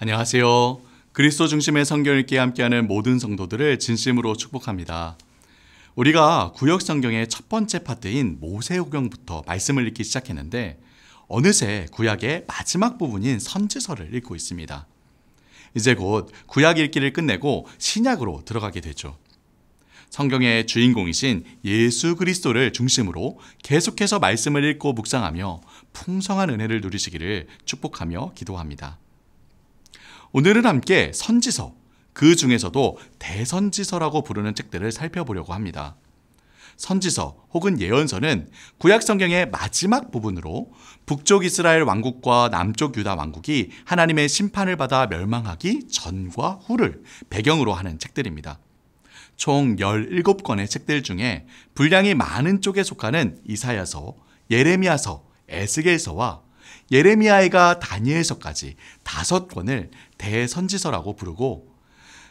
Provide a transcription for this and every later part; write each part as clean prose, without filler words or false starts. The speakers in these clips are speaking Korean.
안녕하세요. 그리스도 중심의 성경 읽기 함께하는 모든 성도들을 진심으로 축복합니다. 우리가 구약 성경의 첫 번째 파트인 모세오경부터 말씀을 읽기 시작했는데 어느새 구약의 마지막 부분인 선지서를 읽고 있습니다. 이제 곧 구약 읽기를 끝내고 신약으로 들어가게 되죠. 성경의 주인공이신 예수 그리스도를 중심으로 계속해서 말씀을 읽고 묵상하며 풍성한 은혜를 누리시기를 축복하며 기도합니다. 오늘은 함께 선지서, 그 중에서도 대선지서라고 부르는 책들을 살펴보려고 합니다. 선지서 혹은 예언서는 구약 성경의 마지막 부분으로 북쪽 이스라엘 왕국과 남쪽 유다 왕국이 하나님의 심판을 받아 멸망하기 전과 후를 배경으로 하는 책들입니다. 총 17권의 책들 중에 분량이 많은 쪽에 속하는 이사야서, 예레미야서, 에스겔서와 예레미야에가 다니엘서까지 5권을 대선지서라고 부르고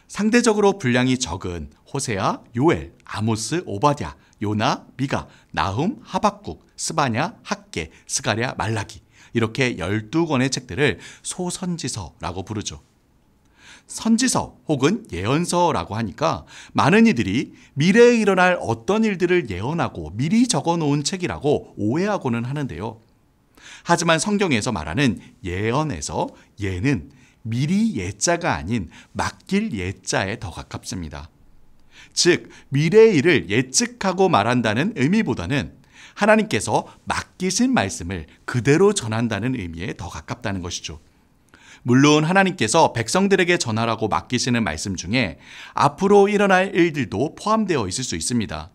상대적으로 분량이 적은 호세아, 요엘, 아모스, 오바댜, 요나, 미가, 나훔, 하박국, 스바냐, 학개, 스가랴, 말라기 이렇게 12권의 책들을 소선지서라고 부르죠. 선지서 혹은 예언서라고 하니까 많은 이들이 미래에 일어날 어떤 일들을 예언하고 미리 적어놓은 책이라고 오해하고는 하는데요. 하지만 성경에서 말하는 예언에서 예는 미리 예자가 아닌 맡길 예자에 더 가깝습니다. 즉 미래의 일을 예측하고 말한다는 의미보다는 하나님께서 맡기신 말씀을 그대로 전한다는 의미에 더 가깝다는 것이죠. 물론 하나님께서 백성들에게 전하라고 맡기시는 말씀 중에 앞으로 일어날 일들도 포함되어 있을 수 있습니다.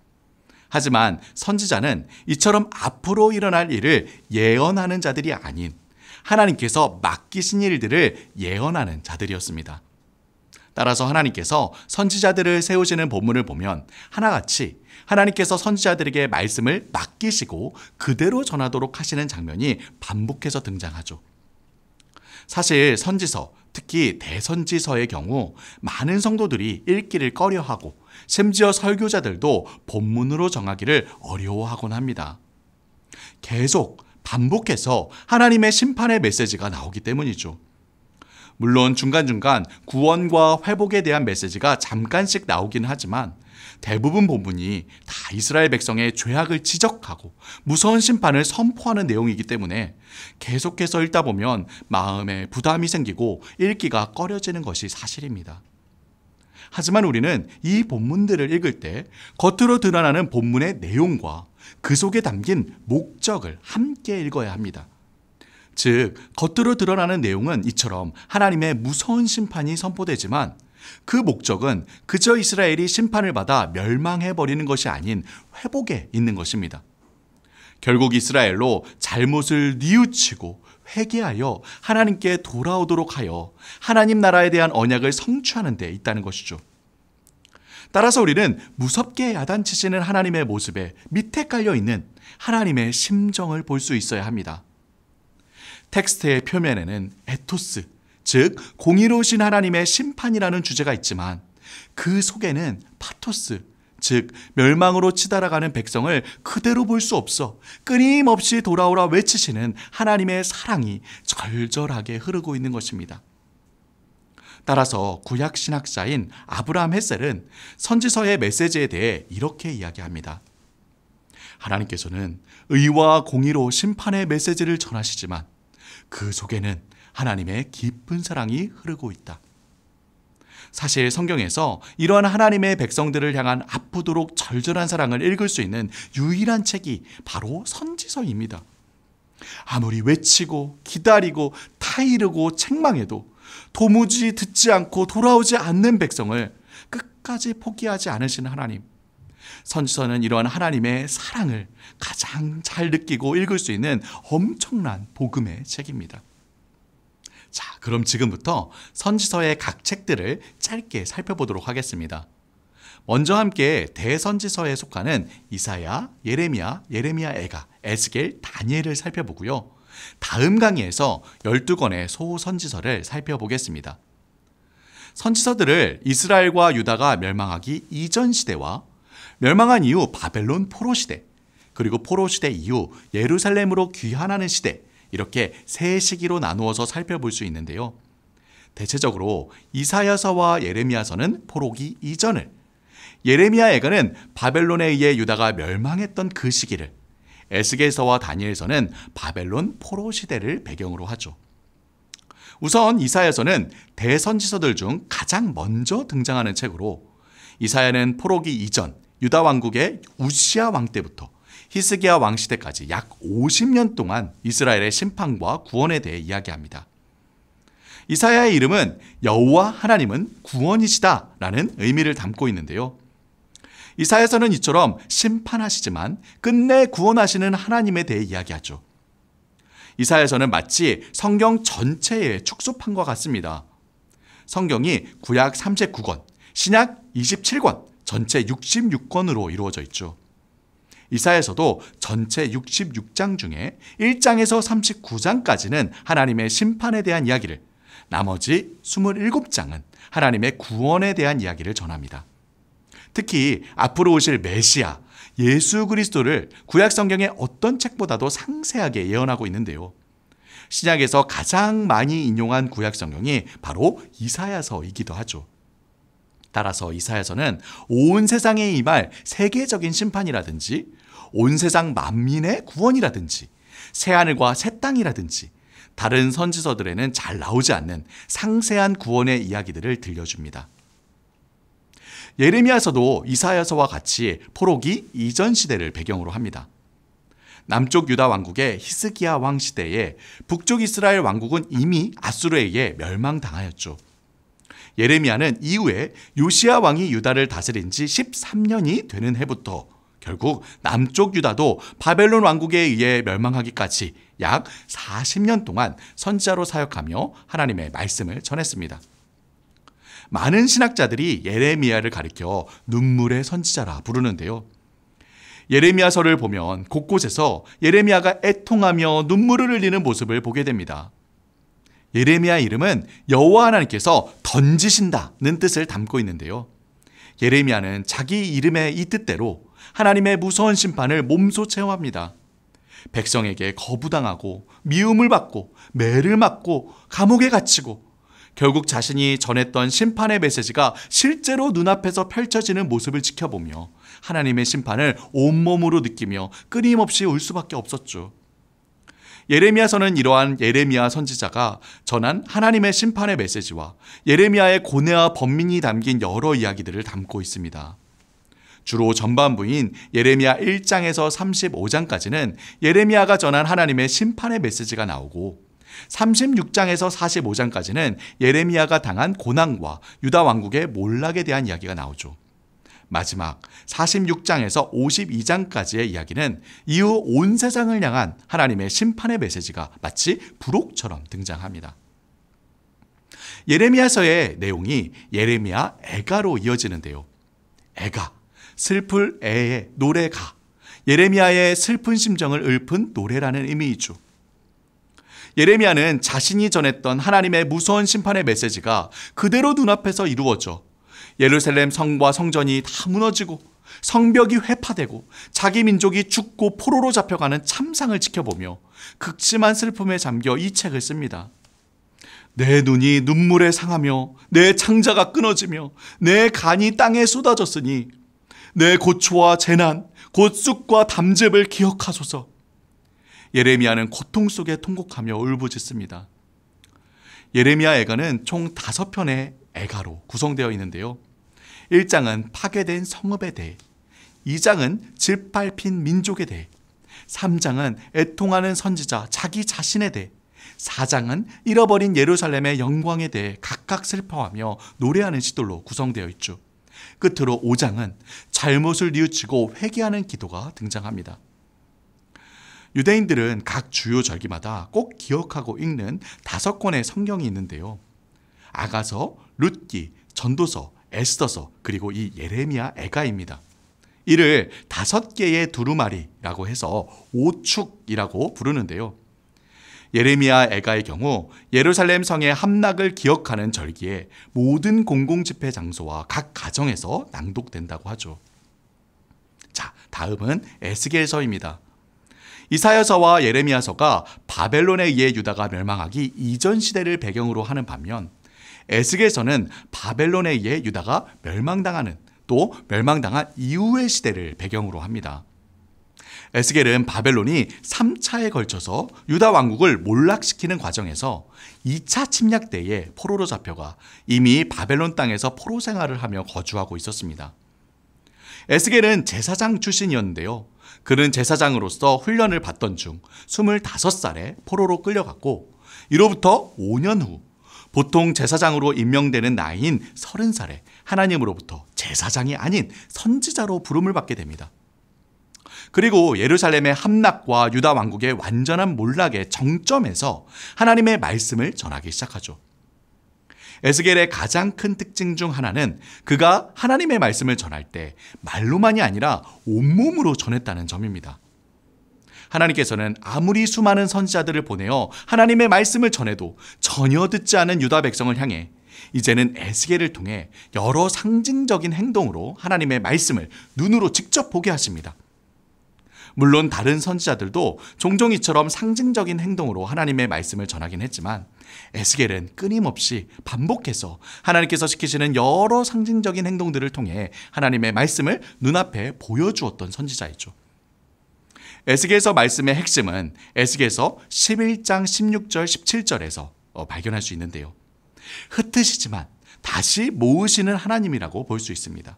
하지만 선지자는 이처럼 앞으로 일어날 일을 예언하는 자들이 아닌 하나님께서 맡기신 일들을 예언하는 자들이었습니다. 따라서 하나님께서 선지자들을 세우시는 본문을 보면 하나같이 하나님께서 선지자들에게 말씀을 맡기시고 그대로 전하도록 하시는 장면이 반복해서 등장하죠. 사실 선지서, 특히 대선지서의 경우 많은 성도들이 읽기를 꺼려하고 심지어 설교자들도 본문으로 정하기를 어려워하곤 합니다. 계속 반복해서 하나님의 심판의 메시지가 나오기 때문이죠. 물론 중간중간 구원과 회복에 대한 메시지가 잠깐씩 나오긴 하지만 대부분 본문이 다 이스라엘 백성의 죄악을 지적하고 무서운 심판을 선포하는 내용이기 때문에 계속해서 읽다 보면 마음에 부담이 생기고 읽기가 꺼려지는 것이 사실입니다. 하지만 우리는 이 본문들을 읽을 때 겉으로 드러나는 본문의 내용과 그 속에 담긴 목적을 함께 읽어야 합니다. 즉, 겉으로 드러나는 내용은 이처럼 하나님의 무서운 심판이 선포되지만 그 목적은 그저 이스라엘이 심판을 받아 멸망해버리는 것이 아닌 회복에 있는 것입니다. 결국 이스라엘로 잘못을 뉘우치고 회개하여 하나님께 돌아오도록 하여 하나님 나라에 대한 언약을 성취하는 데 있다는 것이죠. 따라서 우리는 무섭게 야단치시는 하나님의 모습에 밑에 깔려있는 하나님의 심정을 볼 수 있어야 합니다. 텍스트의 표면에는 에토스, 즉 공의로우신 하나님의 심판이라는 주제가 있지만 그 속에는 파토스, 즉 멸망으로 치달아가는 백성을 그대로 볼 수 없어 끊임없이 돌아오라 외치시는 하나님의 사랑이 절절하게 흐르고 있는 것입니다. 따라서 구약 신학자인 아브라함 헷셀은 선지서의 메시지에 대해 이렇게 이야기합니다. 하나님께서는 의와 공의로 심판의 메시지를 전하시지만 그 속에는 하나님의 깊은 사랑이 흐르고 있다. 사실 성경에서 이러한 하나님의 백성들을 향한 아프도록 절절한 사랑을 읽을 수 있는 유일한 책이 바로 선지서입니다. 아무리 외치고 기다리고 타이르고 책망해도 도무지 듣지 않고 돌아오지 않는 백성을 끝까지 포기하지 않으시는 하나님. 선지서는 이러한 하나님의 사랑을 가장 잘 느끼고 읽을 수 있는 엄청난 복음의 책입니다. 자, 그럼 지금부터 선지서의 각 책들을 짧게 살펴보도록 하겠습니다. 먼저 함께 대선지서에 속하는 이사야, 예레미야, 예레미야애가, 에스겔, 다니엘을 살펴보고요. 다음 강의에서 12권의 소선지서를 살펴보겠습니다. 선지서들을 이스라엘과 유다가 멸망하기 이전 시대와 멸망한 이후 바벨론 포로 시대, 그리고 포로 시대 이후 예루살렘으로 귀환하는 시대, 이렇게 세 시기로 나누어서 살펴볼 수 있는데요. 대체적으로 이사야서와 예레미야서는 포로기 이전을, 예레미야 애가는 바벨론에 의해 유다가 멸망했던 그 시기를, 에스겔서와 다니엘서는 바벨론 포로 시대를 배경으로 하죠. 우선 이사야서는 대선지서들 중 가장 먼저 등장하는 책으로, 이사야는 포로기 이전 유다 왕국의 우시야 왕 때부터 히스기야 왕 시대까지 약 50년 동안 이스라엘의 심판과 구원에 대해 이야기합니다. 이사야의 이름은 여호와 하나님은 구원이시다 라는 의미를 담고 있는데요. 이사야서는 이처럼 심판하시지만 끝내 구원하시는 하나님에 대해 이야기하죠. 이사야서는 마치 성경 전체의 축소판과 같습니다. 성경이 구약 39권, 신약 27권, 전체 66권으로 이루어져 있죠. 이사야서도 전체 66장 중에 1장에서 39장까지는 하나님의 심판에 대한 이야기를, 나머지 27장은 하나님의 구원에 대한 이야기를 전합니다. 특히 앞으로 오실 메시아, 예수 그리스도를 구약 성경의 어떤 책보다도 상세하게 예언하고 있는데요. 신약에서 가장 많이 인용한 구약 성경이 바로 이사야서이기도 하죠. 따라서 이사야서는 온 세상에 임할 세계적인 심판이라든지, 온 세상 만민의 구원이라든지, 새하늘과 새 땅이라든지 다른 선지서들에는 잘 나오지 않는 상세한 구원의 이야기들을 들려줍니다. 예레미야서도 이사야서와 같이 포로기 이전 시대를 배경으로 합니다. 남쪽 유다 왕국의 히스기야 왕 시대에 북쪽 이스라엘 왕국은 이미 아수르에 의해 멸망당하였죠. 예레미야는 이후에 요시야 왕이 유다를 다스린 지 13년이 되는 해부터 결국 남쪽 유다도 바벨론 왕국에 의해 멸망하기까지 약 40년 동안 선지자로 사역하며 하나님의 말씀을 전했습니다. 많은 신학자들이 예레미야를 가리켜 눈물의 선지자라 부르는데요. 예레미야서를 보면 곳곳에서 예레미야가 애통하며 눈물을 흘리는 모습을 보게 됩니다. 예레미야 이름은 여호와 하나님께서 던지신다는 뜻을 담고 있는데요. 예레미야는 자기 이름의 이 뜻대로 하나님의 무서운 심판을 몸소 체험합니다. 백성에게 거부당하고 미움을 받고 매를 맞고 감옥에 갇히고 결국 자신이 전했던 심판의 메시지가 실제로 눈앞에서 펼쳐지는 모습을 지켜보며 하나님의 심판을 온몸으로 느끼며 끊임없이 울 수밖에 없었죠. 예레미야서는 이러한 예레미야 선지자가 전한 하나님의 심판의 메시지와 예레미야의 고뇌와 번민이 담긴 여러 이야기들을 담고 있습니다. 주로 전반부인 예레미야 1장에서 35장까지는 예레미야가 전한 하나님의 심판의 메시지가 나오고, 36장에서 45장까지는 예레미야가 당한 고난과 유다 왕국의 몰락에 대한 이야기가 나오죠. 마지막 46장에서 52장까지의 이야기는 이후 온 세상을 향한 하나님의 심판의 메시지가 마치 부록처럼 등장합니다. 예레미야서의 내용이 예레미야 애가로 이어지는데요. 애가, 슬플 애의 노래가, 예레미야의 슬픈 심정을 읊은 노래라는 의미이죠. 예레미야는 자신이 전했던 하나님의 무서운 심판의 메시지가 그대로 눈앞에서 이루어져 예루살렘 성과 성전이 다 무너지고 성벽이 회파되고 자기 민족이 죽고 포로로 잡혀가는 참상을 지켜보며 극심한 슬픔에 잠겨 이 책을 씁니다. 내 눈이 눈물에 상하며 내 창자가 끊어지며 내 간이 땅에 쏟아졌으니 내 고초와 재난 곧 쑥과 담즙을 기억하소서. 예레미야는 고통 속에 통곡하며 울부짖습니다. 예레미야 애가는 총 5편의 애가로 구성되어 있는데요. 1장은 파괴된 성읍에 대해, 2장은 짓밟힌 민족에 대해, 3장은 애통하는 선지자 자기 자신에 대해, 4장은 잃어버린 예루살렘의 영광에 대해 각각 슬퍼하며 노래하는 시들로 구성되어 있죠. 끝으로 5장은 잘못을 뉘우치고 회개하는 기도가 등장합니다. 유대인들은 각 주요 절기마다 꼭 기억하고 읽는 5권의 성경이 있는데요. 아가서, 룻기, 전도서, 에스더서, 그리고 이 예레미야 애가입니다. 이를 5개의 두루마리라고 해서 오축이라고 부르는데요. 예레미야 애가의 경우 예루살렘 성의 함락을 기억하는 절기에 모든 공공집회 장소와 각 가정에서 낭독된다고 하죠. 자, 다음은 에스겔서입니다. 이사야서와 예레미야서가 바벨론에 의해 유다가 멸망하기 이전 시대를 배경으로 하는 반면, 에스겔서는 바벨론에 의해 유다가 멸망당하는, 또 멸망당한 이후의 시대를 배경으로 합니다. 에스겔은 바벨론이 3차에 걸쳐서 유다 왕국을 몰락시키는 과정에서 2차 침략 때에 포로로 잡혀가 이미 바벨론 땅에서 포로 생활을 하며 거주하고 있었습니다. 에스겔은 제사장 출신이었는데요. 그는 제사장으로서 훈련을 받던 중 25살에 포로로 끌려갔고, 이로부터 5년 후 보통 제사장으로 임명되는 나이인 30살에 하나님으로부터 제사장이 아닌 선지자로 부름을 받게 됩니다. 그리고 예루살렘의 함락과 유다 왕국의 완전한 몰락의 정점에서 하나님의 말씀을 전하기 시작하죠. 에스겔의 가장 큰 특징 중 하나는 그가 하나님의 말씀을 전할 때 말로만이 아니라 온몸으로 전했다는 점입니다. 하나님께서는 아무리 수많은 선지자들을 보내어 하나님의 말씀을 전해도 전혀 듣지 않은 유다 백성을 향해 이제는 에스겔을 통해 여러 상징적인 행동으로 하나님의 말씀을 눈으로 직접 보게 하십니다. 물론 다른 선지자들도 종종 이처럼 상징적인 행동으로 하나님의 말씀을 전하긴 했지만, 에스겔은 끊임없이 반복해서 하나님께서 시키시는 여러 상징적인 행동들을 통해 하나님의 말씀을 눈앞에 보여주었던 선지자이죠. 에스겔서 말씀의 핵심은 에스겔서 11장 16절 17절에서 발견할 수 있는데요. 흩으시지만 다시 모으시는 하나님이라고 볼 수 있습니다.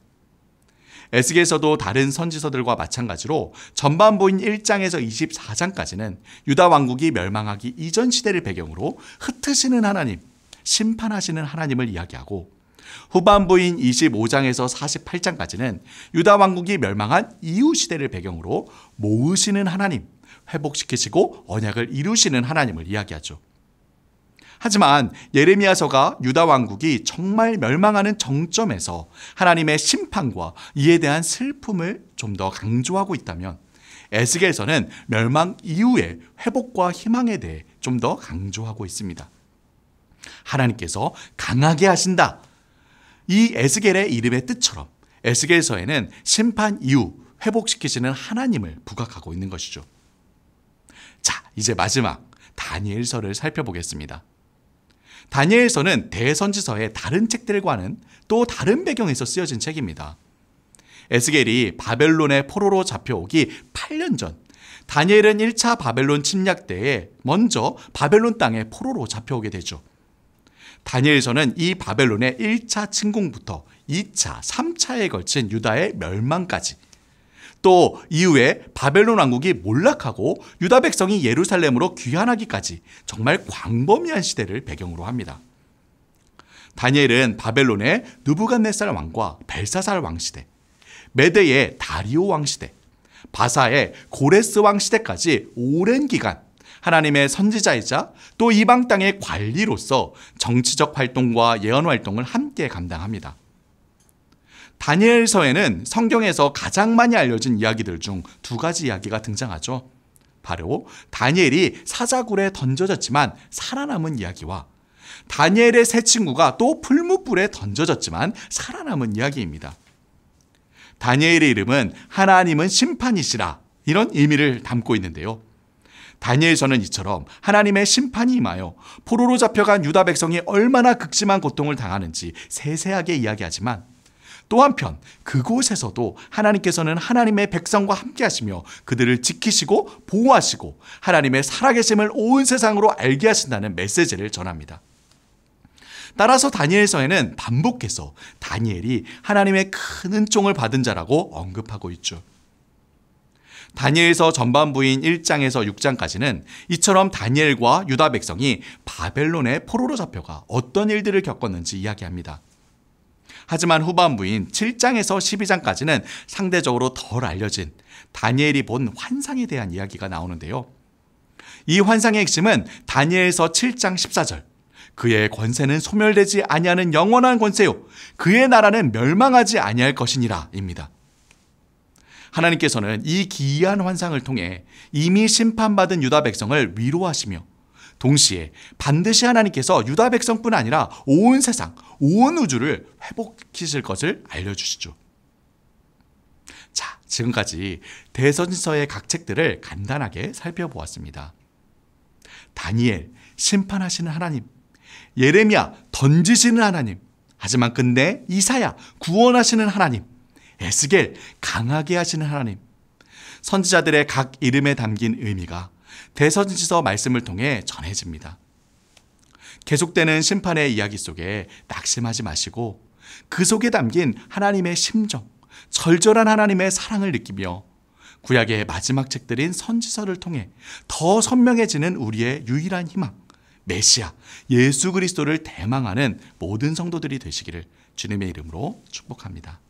에스겔서도 다른 선지서들과 마찬가지로 전반부인 1장에서 24장까지는 유다 왕국이 멸망하기 이전 시대를 배경으로 흩으시는 하나님, 심판하시는 하나님을 이야기하고, 후반부인 25장에서 48장까지는 유다 왕국이 멸망한 이후 시대를 배경으로 모으시는 하나님, 회복시키시고 언약을 이루시는 하나님을 이야기하죠. 하지만 예레미야서가 유다 왕국이 정말 멸망하는 정점에서 하나님의 심판과 이에 대한 슬픔을 좀 더 강조하고 있다면, 에스겔서는 멸망 이후의 회복과 희망에 대해 좀 더 강조하고 있습니다. 하나님께서 강하게 하신다. 이 에스겔의 이름의 뜻처럼 에스겔서에는 심판 이후 회복시키시는 하나님을 부각하고 있는 것이죠. 자, 이제 마지막 다니엘서를 살펴보겠습니다. 다니엘서는 대선지서의 다른 책들과는 또 다른 배경에서 쓰여진 책입니다. 에스겔이 바벨론의 포로로 잡혀오기 8년 전, 다니엘은 1차 바벨론 침략 때에 먼저 바벨론 땅에 포로로 잡혀오게 되죠. 다니엘서는 이 바벨론의 1차 침공부터 2차, 3차에 걸친 유다의 멸망까지, 또 이후에 바벨론 왕국이 몰락하고 유다 백성이 예루살렘으로 귀환하기까지 정말 광범위한 시대를 배경으로 합니다. 다니엘은 바벨론의 느부갓네살 왕과 벨사살 왕 시대, 메대의 다리오 왕 시대, 바사의 고레스 왕 시대까지 오랜 기간 하나님의 선지자이자 또 이방 땅의 관리로서 정치적 활동과 예언 활동을 함께 감당합니다. 다니엘서에는 성경에서 가장 많이 알려진 이야기들 중 두 가지 이야기가 등장하죠. 바로 다니엘이 사자굴에 던져졌지만 살아남은 이야기와 다니엘의 세 친구가 또 풀무불에 던져졌지만 살아남은 이야기입니다. 다니엘의 이름은 하나님은 심판이시라, 이런 의미를 담고 있는데요. 다니엘서는 이처럼 하나님의 심판이 임하여 포로로 잡혀간 유다 백성이 얼마나 극심한 고통을 당하는지 세세하게 이야기하지만, 또 한편 그곳에서도 하나님께서는 하나님의 백성과 함께 하시며 그들을 지키시고 보호하시고 하나님의 살아계심을 온 세상으로 알게 하신다는 메시지를 전합니다. 따라서 다니엘서에는 반복해서 다니엘이 하나님의 큰 은총을 받은 자라고 언급하고 있죠. 다니엘서 전반부인 1장에서 6장까지는 이처럼 다니엘과 유다 백성이 바벨론의 포로로 잡혀가 어떤 일들을 겪었는지 이야기합니다. 하지만 후반부인 7장에서 12장까지는 상대적으로 덜 알려진 다니엘이 본 환상에 대한 이야기가 나오는데요. 이 환상의 핵심은 다니엘서 7장 14절, 그의 권세는 소멸되지 아니하는 영원한 권세요, 그의 나라는 멸망하지 아니할 것이니라 입니다. 하나님께서는 이 기이한 환상을 통해 이미 심판받은 유다 백성을 위로하시며, 동시에 반드시 하나님께서 유다 백성뿐 아니라 온 세상, 온 우주를 회복시킬 것을 알려주시죠. 자, 지금까지 대선지서의 각 책들을 간단하게 살펴보았습니다. 다니엘, 심판하시는 하나님, 예레미야 던지시는 하나님, 하지만 끝내 이사야 구원하시는 하나님, 에스겔 강하게 하시는 하나님. 선지자들의 각 이름에 담긴 의미가 대선지서 말씀을 통해 전해집니다. 계속되는 심판의 이야기 속에 낙심하지 마시고 그 속에 담긴 하나님의 심정, 절절한 하나님의 사랑을 느끼며 구약의 마지막 책들인 선지서를 통해 더 선명해지는 우리의 유일한 희망, 메시아 예수 그리스도를 대망하는 모든 성도들이 되시기를 주님의 이름으로 축복합니다.